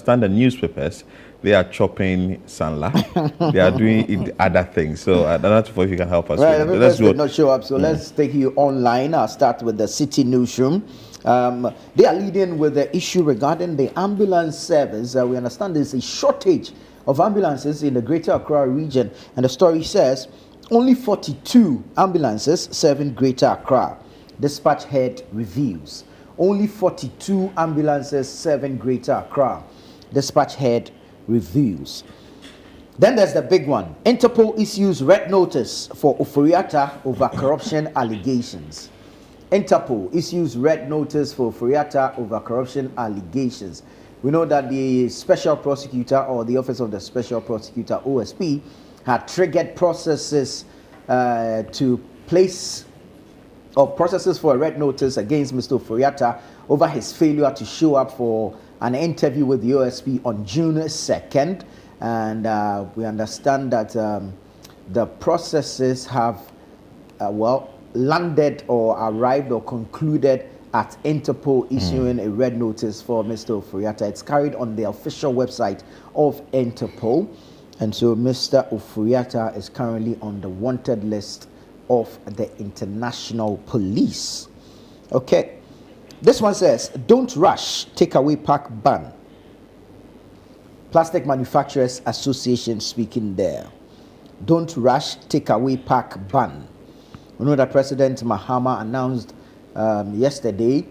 understand the newspapers, they are chopping Sanla. They are doing other things. So I don't know if you can help us. Right, let's did not show up. So let's take you online. I'll start with the City Newsroom. They are leading with the issue regarding the ambulance service. We understand there's a shortage of ambulances in the Greater Accra region, and the story says only 42 ambulances serving Greater Accra. Dispatch head reveals only 42 ambulances serving Greater Accra. Dispatch head reveals. Then there's the big one. Interpol issues red notice for Ofori-Atta over corruption allegations. Interpol issues red notice for Ofori-Atta over corruption allegations. We know that the special prosecutor, or the Office of the Special Prosecutor, OSP, had triggered processes to place processes for a red notice against Mr. Ofori-Atta over his failure to show up for an interview with the OSP on June 2nd. And we understand that the processes have, landed or arrived or concluded at Interpol issuing a red notice for Mr. Ofori-Atta. It's carried on the official website of Interpol. And so Mr. Ofori-Atta is currently on the wanted list of the international police. Okay. This one says, don't rush, takeaway pack ban. Plastic Manufacturers Association speaking there. Don't rush, takeaway pack ban. We know that President Mahama announced yesterday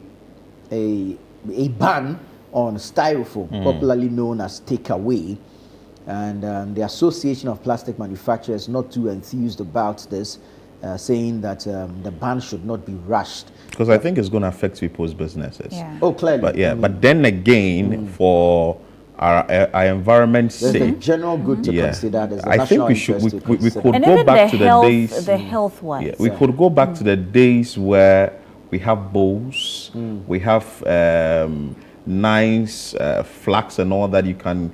a ban on styrofoam, popularly known as takeaway. And the Association of Plastic Manufacturers not too enthused about this, saying that the ban should not be rushed. Because I think it's going to affect people's businesses. Yeah. Oh, clearly. But but then again, for our environment's sake, the general good to consider. There's the I think we should we could and go back to the days. The health ones. Yeah, we could go back to the days where we have bowls, we have nice flags and all that. You can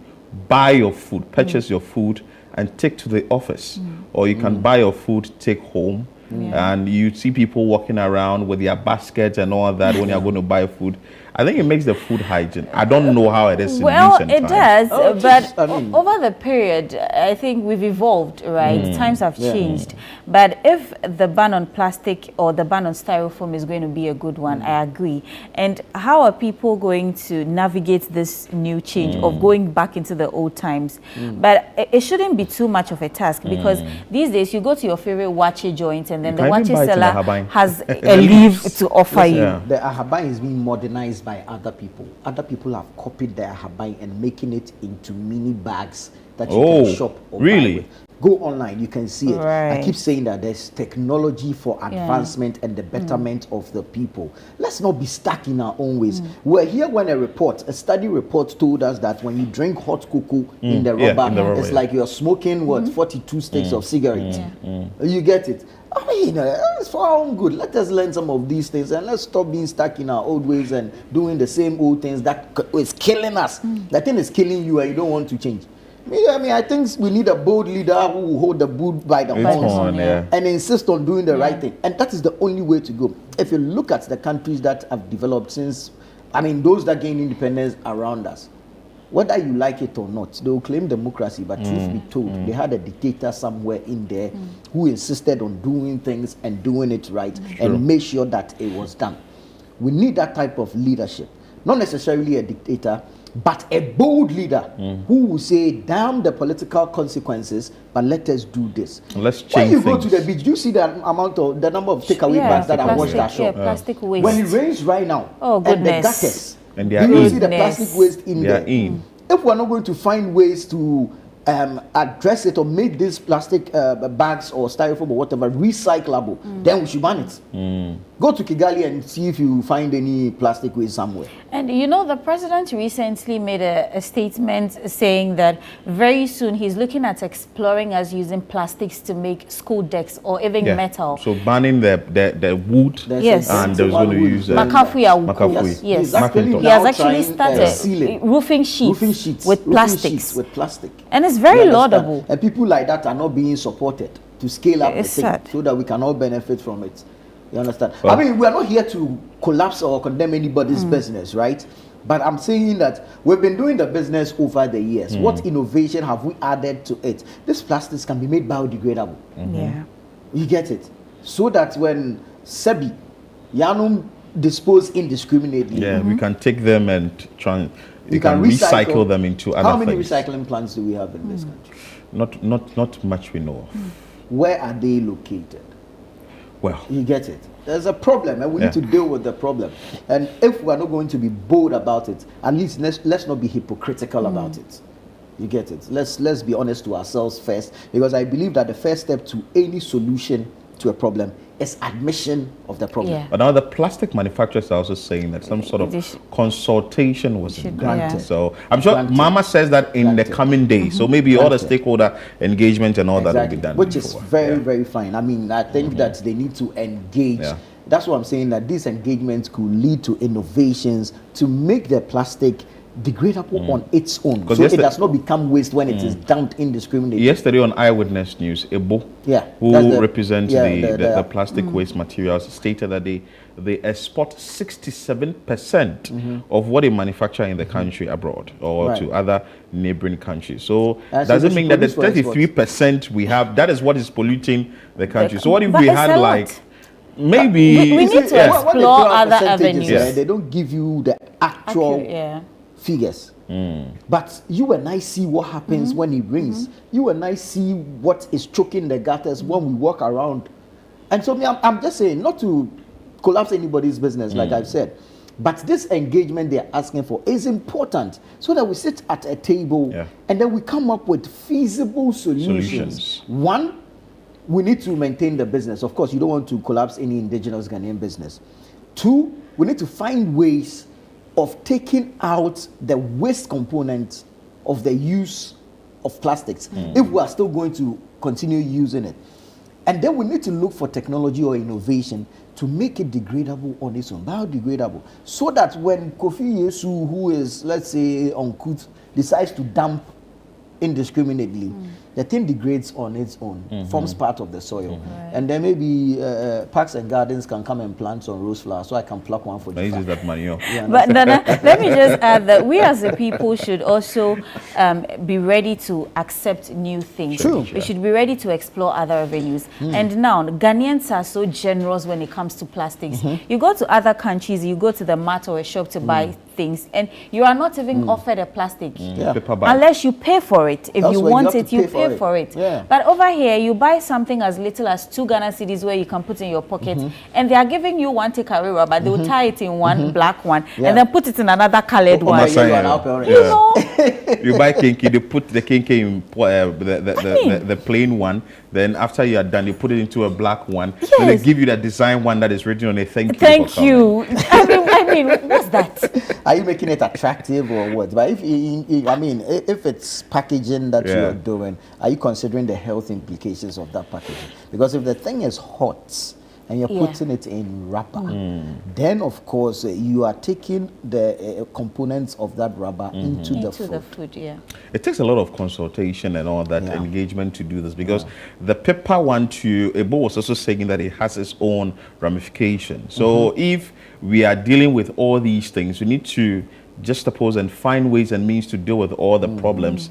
buy your food, purchase your food, and take to the office, or you can buy your food, take home. And you see people walking around with their baskets and all that when you're going to buy food. I think it makes the food hygiene. I don't know how it is in recent times. Does, but over the period, I think we've evolved, right? Times have changed. But if the ban on plastic or the ban on styrofoam is going to be a good one, I agree. And how are people going to navigate this new change of going back into the old times? But it shouldn't be too much of a task, because these days you go to your favorite wache joint and then the wache seller has a leaf to offer you. The ahabai is being modernized by other people. Other people have copied the ahabai and making it into mini bags that you can shop or buy with. Go online, you can see it. I keep saying that there's technology for advancement and the betterment of the people. Let's not be stuck in our own ways. We're here when a study report told us that when you drink hot cocoa in the rubber, it's like you're smoking 42 sticks of cigarettes. You get it? I mean, it's for our own good. Let us learn some of these things and let's stop being stuck in our old ways and doing the same old things that is killing us. That thing is killing you and you don't want to change. I mean, I think we need a bold leader who will hold the bull by the horns and insist on doing the right thing. And that is the only way to go. If you look at the countries that have developed since, I mean, those that gained independence around us, whether you like it or not, they will claim democracy, but truth be told, they had a dictator somewhere in there who insisted on doing things and doing it right and made sure that it was done. We need that type of leadership. Not necessarily a dictator, but a bold leader who will say, damn the political consequences, but let us do this. Let's change when you things. Go to the beach, do you see the number of takeaway bags that are washed ashore? Plastic waste. When it rains right now, and the gutters, and you see the plastic waste in there. If we're not going to find ways to address it or make these plastic bags or styrofoam or whatever recyclable, then we should ban it. Go to Kigali and see if you find any plastic waste somewhere. And you know, the president recently made a statement saying that very soon he's looking at exploring us using plastics to make school decks or even metal. So banning the wood, and there's going to use Makafui. Yes. He has actually started roofing sheets with plastics. And it's very laudable. And people like that are not being supported to scale up the thing so that we can all benefit from it. You understand? I mean, we are not here to collapse or condemn anybody's business, right? But I'm saying that we've been doing the business over the years. What innovation have we added to it? These plastics can be made biodegradable. Yeah. You get it? So that when Sebi, Yanum dispose indiscriminately. Yeah, we can take them and you can recycle them into other things. How many recycling plants do we have in this country? Not much we know of. Where are they located? Well, you get it. There's a problem, and we need to deal with the problem. And if we are not going to be bold about it, at least let's not be hypocritical about it. You get it. Let's be honest to ourselves first, because I believe that the first step to any solution to a problem is admission of the problem. Yeah. But now the plastic manufacturers are also saying that some sort of consultation was granted. So I'm sure Mahama says that in the coming days. So maybe all the stakeholder engagement and all that will be done. Which is very fine. I mean, I think that they need to engage. Yeah. That's what I'm saying, that these engagements could lead to innovations to make the plastic degradable on its own, so it does not become waste when it is dumped indiscriminately. Yesterday on Eyewitness News, Ebo, who represents the plastic waste materials, stated that they export 67% of what they manufacture in the country abroad or to other neighboring countries. So does it mean that the 33% we have, that is what is polluting the country? So what if we had like maybe we need to explore other avenues? They don't give you the actual figures, but you and I see what happens when it rains. You and I see what is choking the gutters when we walk around. And so I'm just saying, not to collapse anybody's business, like I've said, but this engagement they're asking for is important, so that we sit at a table and then we come up with feasible solutions. One, we need to maintain the business. Of course, you don't want to collapse any indigenous Ghanaian business. Two, we need to find ways of taking out the waste component of the use of plastics if we are still going to continue using it. And then we need to look for technology or innovation to make it degradable on its own, biodegradable, so that when Kofi Yesu, who is, let's say, uncouth, decides to dump indiscriminately, the thing degrades on its own, forms part of the soil. And then maybe parks and gardens can come and plant some rose flowers, so I can pluck one for you. Use that manure. But Nana, let me just add that we as a people should also be ready to accept new things. True. We should be ready to explore other avenues. And now, Ghanaians are so generous when it comes to plastics. You go to other countries, you go to the mart or a shop to buy things, and you are not even offered a plastic unless you pay for it. If you want it, you pay for it. But over here, you buy something as little as 2 Ghana cedis where you can put in your pocket, and they are giving you one takeaway rubber. They will tie it in one black one and then put it in another colored one. You know, you buy kinky, they put the kinky in the plain one. Then after you are done, you put it into a black one. Then they give you that design one that is written on it. Thank you. I mean, what's that? Are you making it attractive or what? But if it's packaging that you are doing, are you considering the health implications of that packaging? Because if the thing is hot and you're putting it in wrapper, then of course you are taking the components of that rubber into the food. It takes a lot of consultation and all that engagement to do this, because the paper one too, Ebo was also saying that it has its own ramifications. So if we are dealing with all these things, we need to just oppose and find ways and means to deal with all the problems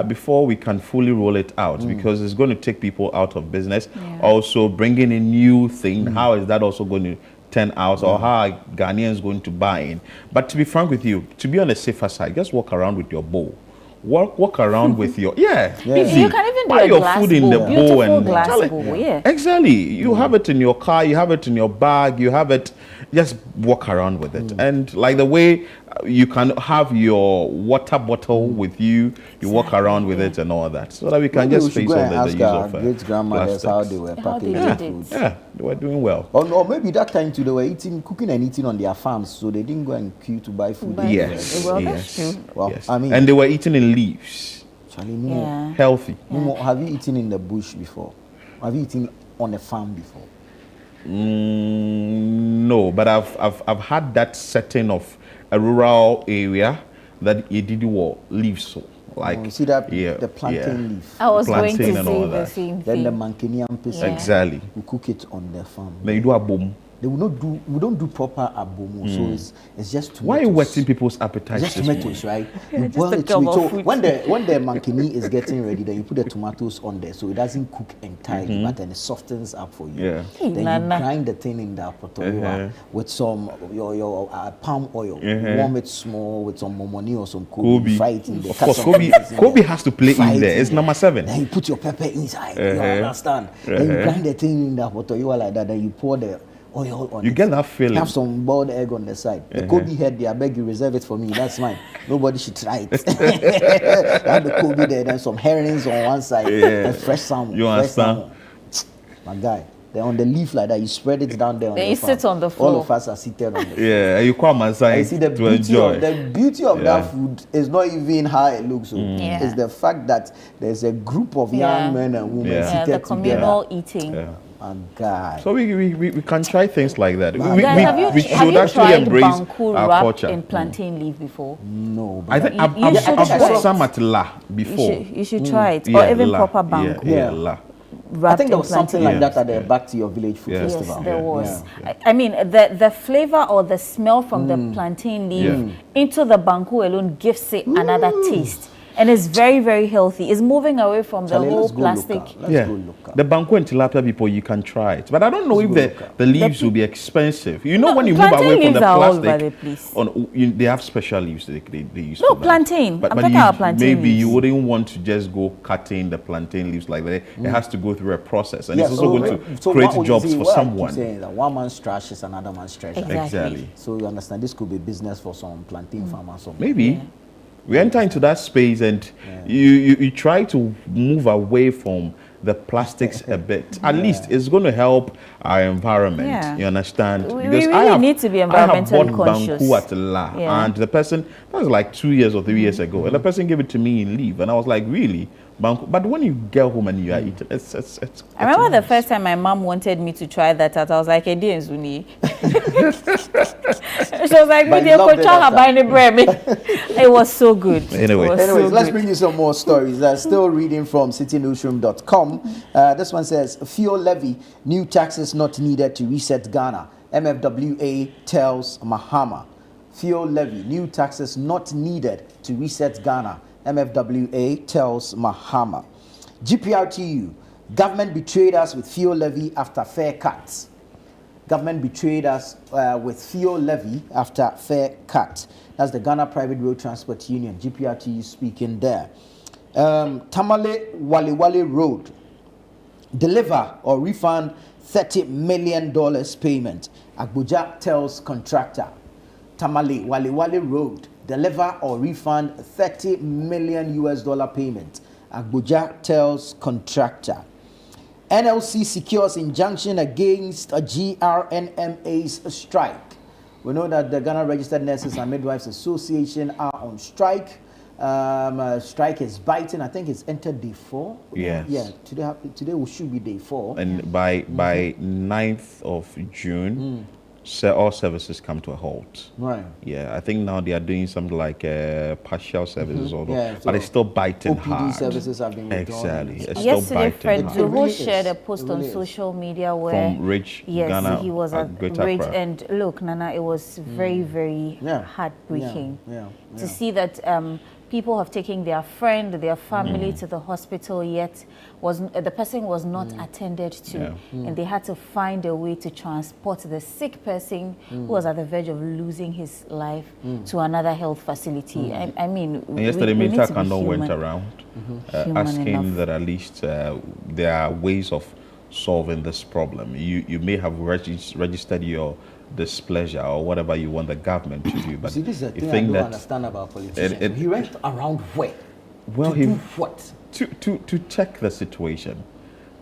before we can fully roll it out, because it's going to take people out of business. Also bringing in new thing, how is that also going to turn out, or how are Ghanaians going to buy in? But to be frank with you, to be on the safer side, just walk around with your bowl. Walk around with your You can even buy do your food in the bowl and glass bowl. Exactly. You have it in your car, you have it in your bag, you have it. Just walk around with it, and like the way you can have your water bottle with you, you walk around with it and all that, so that we can just face all the use of great grandmothers how they were packaging food. Yeah, they were doing well. Or maybe that time too, they were cooking and eating on their farms, so they didn't go and queue to buy food. Yes. That's true. Well, I mean, and they were eating in leaves. Healthy. Have you eaten in the bush before? Have you eaten on a farm before? No, but I've had that setting of a rural area that it did leaves, so like you see that the plantain leaf. I was plantain going to and say all the that. same Then thing. the mankinian pieces. Exactly. We cook it on the farm. Then you do a boom. They will not do. We don't do proper abomu, so it's just tomatoes. Why are you wetting people's appetites? Just this tomatoes, morning? right? You boil it. So when the mankini is getting ready, then you put the tomatoes on there, so it doesn't cook entirely, but then it softens up for you. Yeah. Then you grind the thing in the potoyo with some your palm oil. Warm it small with some momoni or some Kobe. Fry it in there. Of course, Kobe has to play in there. It's number 7. Then you put your pepper inside. You understand? Then you grind the thing in the potoyo like that. Then you pour the oil on it. You get that feeling. Have some boiled egg on the side. The Kobe head there, I beg you reserve it for me. That's mine. Nobody should try it. Have the Kobe there, then some herrings on one side, and fresh salmon. You understand? My guy. Then on the leaf like that, you spread it down there. Then you sit on the floor. All of us are seated on the floor. Yeah, you come inside you see the to enjoy. The beauty of that food is not even how it looks. It's the fact that there's a group of young men and women seated the communal together. eating. My God. So we can try things like that. Have We you should actually tried embrace banku our wrap culture. in plantain leaf before? No. I think I've try bought it. some at La before. You should try it, or even La. proper banku. Yeah, La. I think there was something like that at the Yeah. Back to Your Village Food Festival. Yes, there was. Yeah. I mean, the flavor or the smell from the plantain leaf into the banku alone gives it another taste. And it's very, very healthy. It's moving away from the whole plastic. Let's go local. The banku and tilapia people, you can try it. But I don't know if the leaves will be expensive. You know, No, when you move away from the plantain leaves are all over the plastic, place. they have special leaves they use No, for that. plantain. But I'm talking about plantain maybe you leaves. wouldn't want to just go cutting the plantain leaves like that. It has to go through a process. And Yes, it's also going to create jobs for someone. Saying that one man's trash is another man's treasure. Exactly. So you understand, this could be business for some plantain farmers. Maybe. We enter into that space and you try to move away from the plastics a bit. At least it's going to help our environment. Yeah. You understand? We really need to be environmentally I have bought conscious. banku at La, and the person, that was like 2 years or 3 years ago, and the person gave it to me in leave, and I was like, really? Banku? But when you get home and you are eating, it's I remember the nice. first time my mom wanted me to try that out. I was like, "Edi Zuni." She was like, But you loved it it was so good. Anyway. It was Anyways, so let's good. bring you some more stories. Still reading from citynewsroom.com. This one says, fuel levy, new taxes not needed to reset Ghana. MFWA tells Mahama. Fuel levy, new taxes not needed to reset Ghana. MFWA tells Mahama. GPRTU, government betrayed us with fuel levy after fare cuts. Government betrayed us with fuel levy after fare cut. That's the Ghana Private Road Transport Union, GPRTU speaking there. Tamale Wale Road, deliver or refund $30 million payment. Abuja tells contractor. Tamale Wale Road, deliver or refund $30 million payment. Abuja tells contractor. NLC secures injunction against a GRNMA's strike. We know that the Ghana Registered Nurses and Midwives Association are on strike. Strike is biting. I think it's entered day 4. Yes. Yeah. Today should be day 4. And by 9th of June, all services come to a halt. Right. Yeah, I think now they are doing something like partial services, Yeah, but it's still biting OPD hard. services have been withdrawn. Exactly. It's still Yesterday, biting Fred hard. Zuho really shared is. a post It on really is. social media where From Rich yes, Ghana he was at at Greater Rich, Accra. and look, Nana, it was very, very heartbreaking to see that people have taken their friend, their family to the hospital, yet the person was not attended to, and they had to find a way to transport the sick person who was at the verge of losing his life to another health facility. I mean, And yesterday, we need Mr. to be Kando went human. around Human asking enough. that at least there are ways of solving this problem. You may have registered your displeasure or whatever you want the government to do, but See, this is the you thing I think don't that understand about politicians. it- He went around where? well, to do what? to check the situation,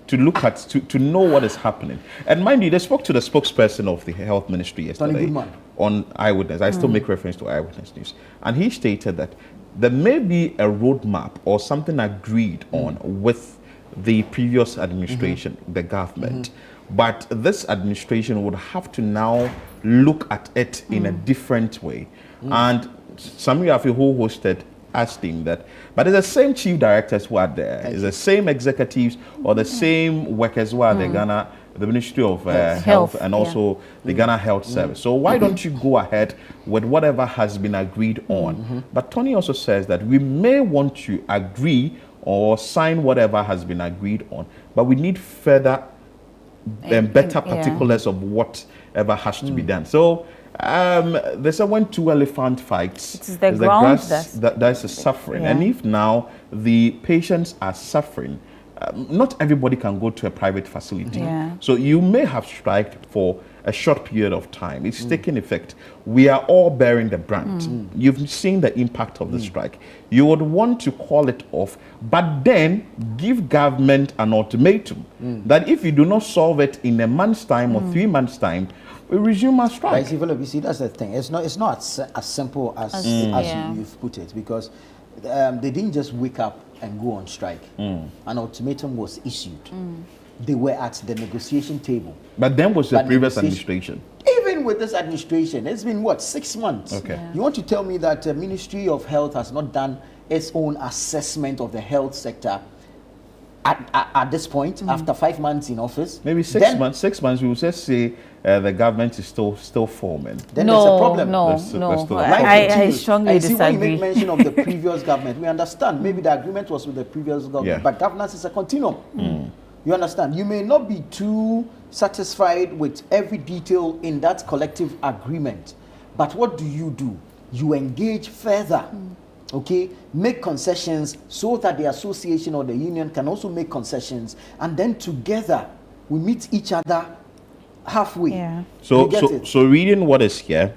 to look at to know what is happening. And mind you, they spoke to the spokesperson of the health ministry yesterday Goodman. on Eyewitness. I still make reference to Eyewitness News, and he stated that there may be a roadmap or something agreed on with the previous administration, the government. But this administration would have to now look at it in a different way. And Samuel Afi, who hosted, asked him that, but it's the same chief directors who are there, it's the same executives or the same workers who are the Ghana the Ministry of Health and also the Ghana Health Service. So why don't you go ahead with whatever has been agreed on? But Tony also says that we may want to agree or sign whatever has been agreed on, but we need further and better particulars of whatever has to be done. So they said when two elephant fights, it's the ground that's a suffering. And if now the patients are suffering, not everybody can go to a private facility. So you may have striked for a short period of time. It's taking effect. We are all bearing the brunt. You've seen the impact of the strike. You would want to call it off, but then give government an ultimatum that if you do not solve it in a month's time or 3 months' time, we resume our strike. You see, that's the thing. It's not as simple as you've put it, because they didn't just wake up and go on strike. An ultimatum was issued. They were at the negotiation table. But then was the previous administration. Even with this administration, it's been what, 6 months? Okay. You want to tell me that the Ministry of Health has not done its own assessment of the health sector at this point, after 5 months in office? Maybe 6 months. 6 months, we will just say the government is still forming. Then there's a problem. I strongly disagree. When you make mention of the previous government, we understand maybe the agreement was with the previous government, but governance is a continuum. You understand? You may not be too satisfied with every detail in that collective agreement, but what do? You engage further. Okay, make concessions so that the association or the union can also make concessions, and then together we meet each other halfway. So reading what is here,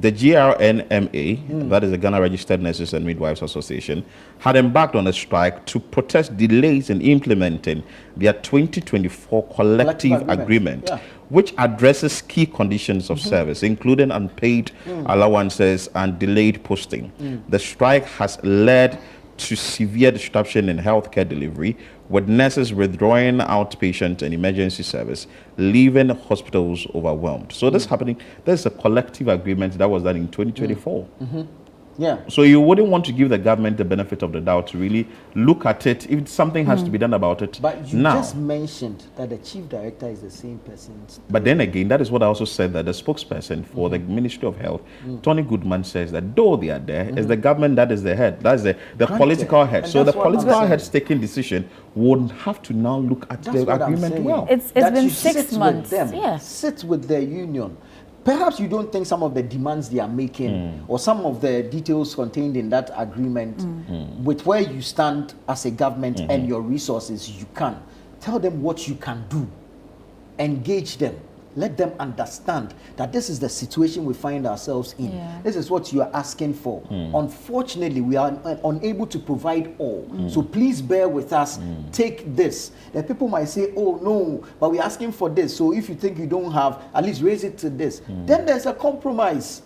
the GRNMA, that is the Ghana Registered Nurses and Midwives Association, had embarked on a strike to protest delays in implementing their 2024 collective agreement, which addresses key conditions of service, including unpaid allowances and delayed posting. The strike has led to severe disruption in healthcare delivery, with nurses withdrawing outpatient and emergency service, leaving hospitals overwhelmed. So this happening, there's a collective agreement that was done in 2024. So you wouldn't want to give the government the benefit of the doubt to really look at it if something has to be done about it. But you now just mentioned that the chief director is the same person. But then again, that is what I also said, that the spokesperson for the Ministry of Health, Tony Goodman, says that though they are there, it's the government that is the head. That's the political head. And so the political head's taking decision would have to now look at the agreement well. It's been 6 months. Sit with the union. Perhaps you don't think some of the demands they are making or some of the details contained in that agreement with where you stand as a government and your resources, you can. Tell them what you can do. Engage them. Let them understand that this is the situation we find ourselves in. This is what you are asking for. Unfortunately, we are unable to provide all. So please bear with us. Take this. The people might say, oh no, but we're asking for this. So if you think you don't have, at least raise it to this. Then there's a compromise.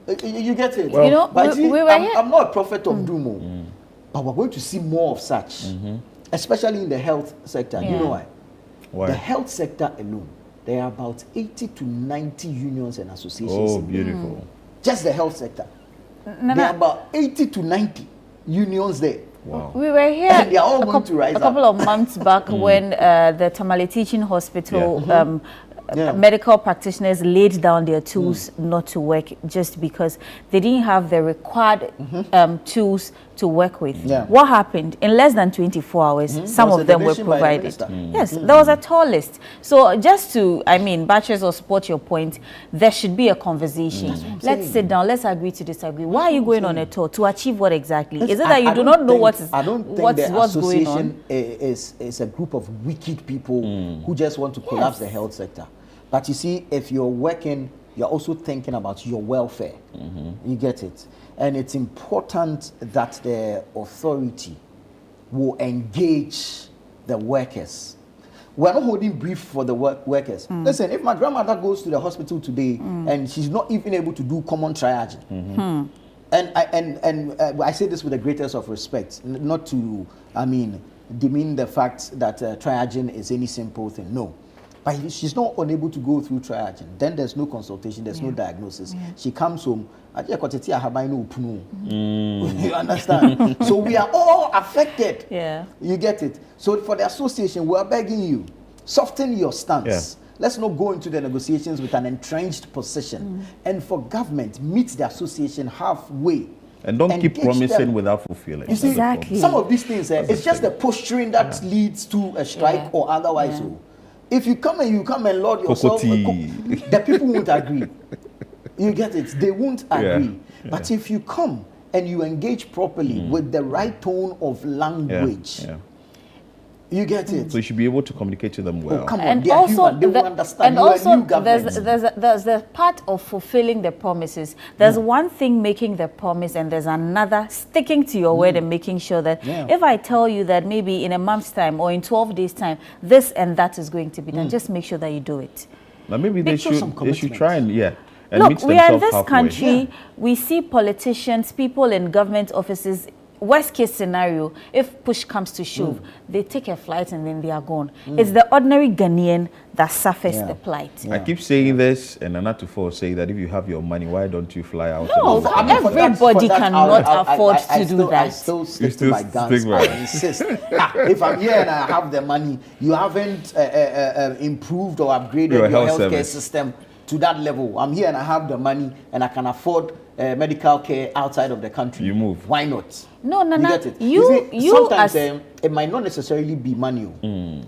You get it? Well, you know, but I'm not a prophet of doom, but we're going to see more of such, especially in the health sector. You know why? The health sector alone, there are about 80 to 90 unions and associations. Oh, beautiful. Just the health sector. There are about 80 to 90 unions there. Wow. We were here and they are all going to rise a couple of months back when the Tamale Teaching Hospital medical practitioners laid down their tools not to work just because they didn't have the required tools to work with. What happened? In less than 24 hours, some of them were provided. Yes, there was a tall list. So just to, buttress or support your point, there should be a conversation. Let's sit down, let's agree to disagree. Why are you going on a tour? To achieve what exactly? Is it that you do not know what's going on? I don't think the association is a group of wicked people who just want to collapse the health sector. But you see, if you're working, you're also thinking about your welfare. You get it? And it's important that the authority will engage the workers. We're not holding brief for the workers. Listen, if my grandmother goes to the hospital today and she's not even able to do common triaging, and I say this with the greatest of respect, not to, demean the fact that triaging is any simple thing. No. But if she's not unable to go through triaging, then there's no consultation, there's no diagnosis. She comes home, you understand? So we are all affected. You get it? So for the association, we are begging you, soften your stance. let's not go into the negotiations with an entrenched position. And for government, meet the association halfway. And don't keep promising without fulfilling. You see, exactly. Some of these things, it's just the posturing that leads to a strike or otherwise. So, if you come and lord yourself, the people won't agree. You get it? They won't agree. But if you come and you engage properly with the right tone of language, you get it. So you should be able to communicate to them well. Oh, come on, and also, they will understand. And also, there's the part of fulfilling the promises. There's one thing making the promise, and there's another sticking to your word and making sure that if I tell you that maybe in a month's time or in 12 days' time, this and that is going to be done, just make sure that you do it. Now maybe they should try and and look, meet we are in this halfway. country. We see politicians, people in government offices. Worst case scenario, if push comes to shove, they take a flight and then they are gone. It's the ordinary Ghanaian that suffers the plight. I keep saying this, and Anatufo say that if you have your money, why don't you fly out? No, everybody cannot afford to do that. I still stick to my guns. I insist. If I'm here and I have the money, you haven't improved or upgraded your healthcare system to that level. I'm here and I have the money and I can afford medical care outside of the country. You move. Why not? No, You get it? you sometimes it might not necessarily be money.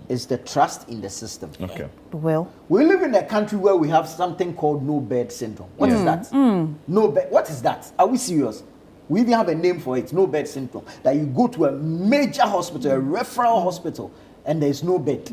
It's the trust in the system. Okay. Well, we live in a country where we have something called no bed syndrome. What is that? No bed. What is that? Are we serious? We even have a name for it. No bed syndrome. That you go to a major hospital, a referral hospital, and there is no bed.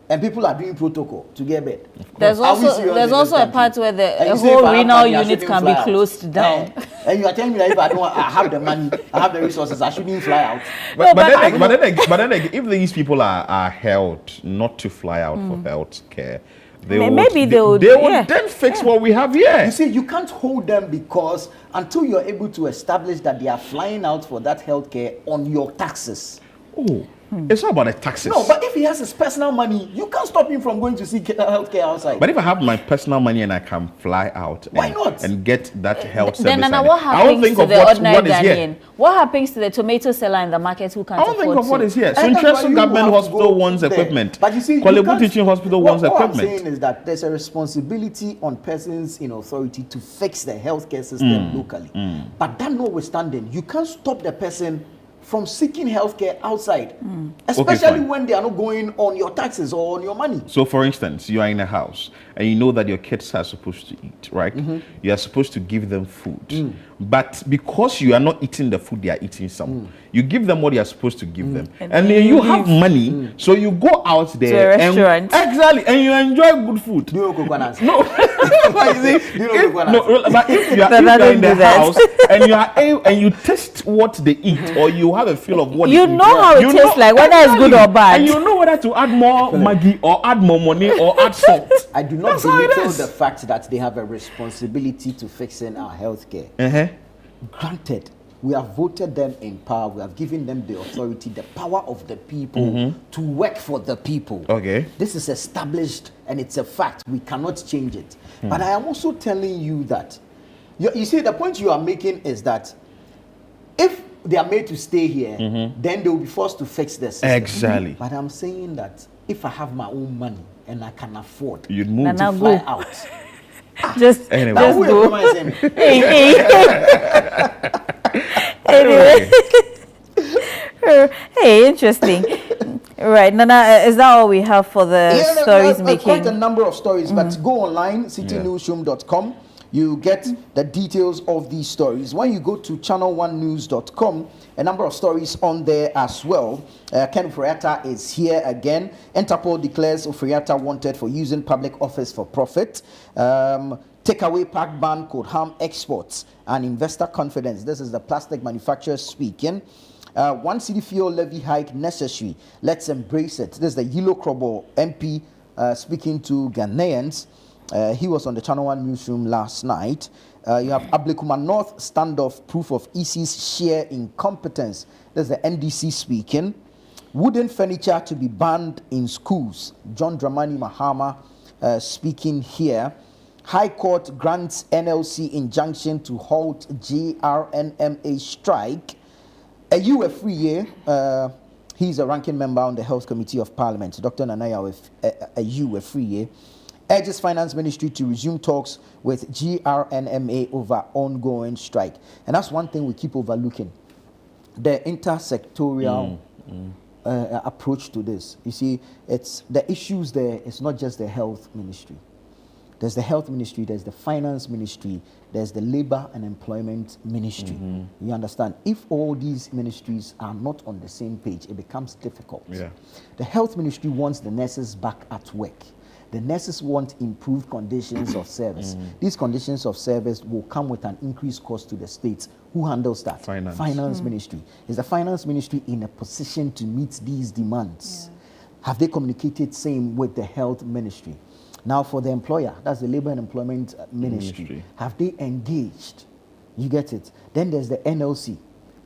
And people are doing protocol to get bed. There's also a part where the whole renal unit can be closed down. And you are telling me that if I have the money, I have the resources, I shouldn't fly out. But then if these people are held not to fly out for health care, they will then fix what we have here. You see, you can't hold them because until you're able to establish that they are flying out for that health care on your taxes. Oh. It's not about the taxes. No, but if he has his personal money, you can't stop him from going to seek healthcare outside. But if I have my personal money and I can fly out and get that health service, then what happens to the ordinary Ghanaian? What happens to the tomato seller in the market who can't afford to? I don't think of what is here. So Interesting Government Hospital wants equipment. But you see, Kolebu Teaching Hospital wants equipment. What I'm saying is that there's a responsibility on persons in authority to fix the healthcare system locally. But that notwithstanding, you can't stop the person from seeking healthcare outside, especially when they are not going on your taxes or on your money. So, for instance, you are in a house and you know that your kids are supposed to eat, right? You are supposed to give them food. But because you are not eating the food they are eating you give them what you are supposed to give them. And then you have money, so you go out there to a restaurant. And you enjoy good food. No. But if you are in the house and you taste what they eat, or you have a feel of what you know how it tastes like, whether it's good or bad. And you know whether to add more Maggi or add more money or add salt. I do not belittle the fact that they have a responsibility to fixing our healthcare. Granted, we have voted them in power. We have given them the authority, the power of the people to work for the people. Okay. This is established and it's a fact. We cannot change it. But I am also telling you that, you see, the point you are making is that if they are made to stay here, then they will be forced to fix the system. Exactly. But I'm saying that if I have my own money and I can afford you'd move to fly out. Just go. Anyway. Hey, interesting. Right, Nana, is that all we have for the stories making? Quite a number of stories, but go online, citynewsroom.com. You get the details of these stories. When you go to ChannelOneNews.com, a number of stories on there as well. Ken Ofori-Atta is here again. Interpol declares Ofori-Atta wanted for using public office for profit. Takeaway pack ban could harm exports and investor confidence. This is the plastic manufacturer speaking. 1 cedi fuel levy hike necessary. Let's embrace it. This is the Yilo Krobo MP speaking to Ghanaians. He was on the Channel One newsroom last night. You have Ablekuma North standoff, proof of EC's sheer incompetence. There's the NDC speaking. Wooden furniture to be banned in schools. John Dramani Mahama speaking here. High Court grants NLC injunction to halt GRNMA strike. A UFRE, He's a ranking member on the Health Committee of Parliament. Dr. Nanaya Ofori-Atta urges Finance Ministry to resume talks with GRNMA over ongoing strike. And that's one thing we keep overlooking. The intersectorial approach to this. You see, it's the issues there. It's not just the health ministry. There's the health ministry, there's the finance ministry, there's the labor and employment ministry. You understand? If all these ministries are not on the same page, it becomes difficult. Yeah. The health ministry wants the nurses back at work. The nurses want improved conditions of service. These conditions of service will come with an increased cost to the states. Who handles that? Finance ministry. Is the finance ministry in a position to meet these demands? Yeah. Have they communicated same with the health ministry? Now for the employer, that's the Labor and Employment Ministry. Have they engaged? You get it? Then there's the NLC.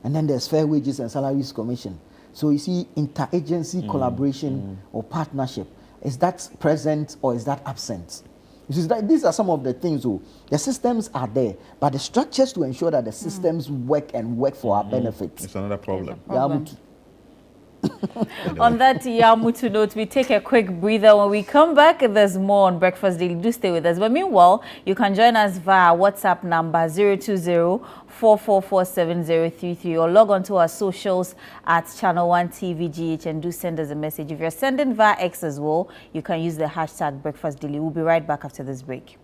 And then there's Fair Wages and Salaries Commission. So you see, interagency collaboration or partnership. Is that present or is that absent? These are some of the things. The systems are there, but the structures to ensure that the systems work and work for our benefits. It's another problem. On that Yamutu note, we take a quick breather. When we come back, there's more on Breakfast Daily. Do stay with us. But meanwhile, you can join us via WhatsApp number 020-444-7033 or log on to our socials at ChannelOne TVGH and do send us a message. If you're sending via X as well, you can use the hashtag Breakfast Daily. We'll be right back after this break.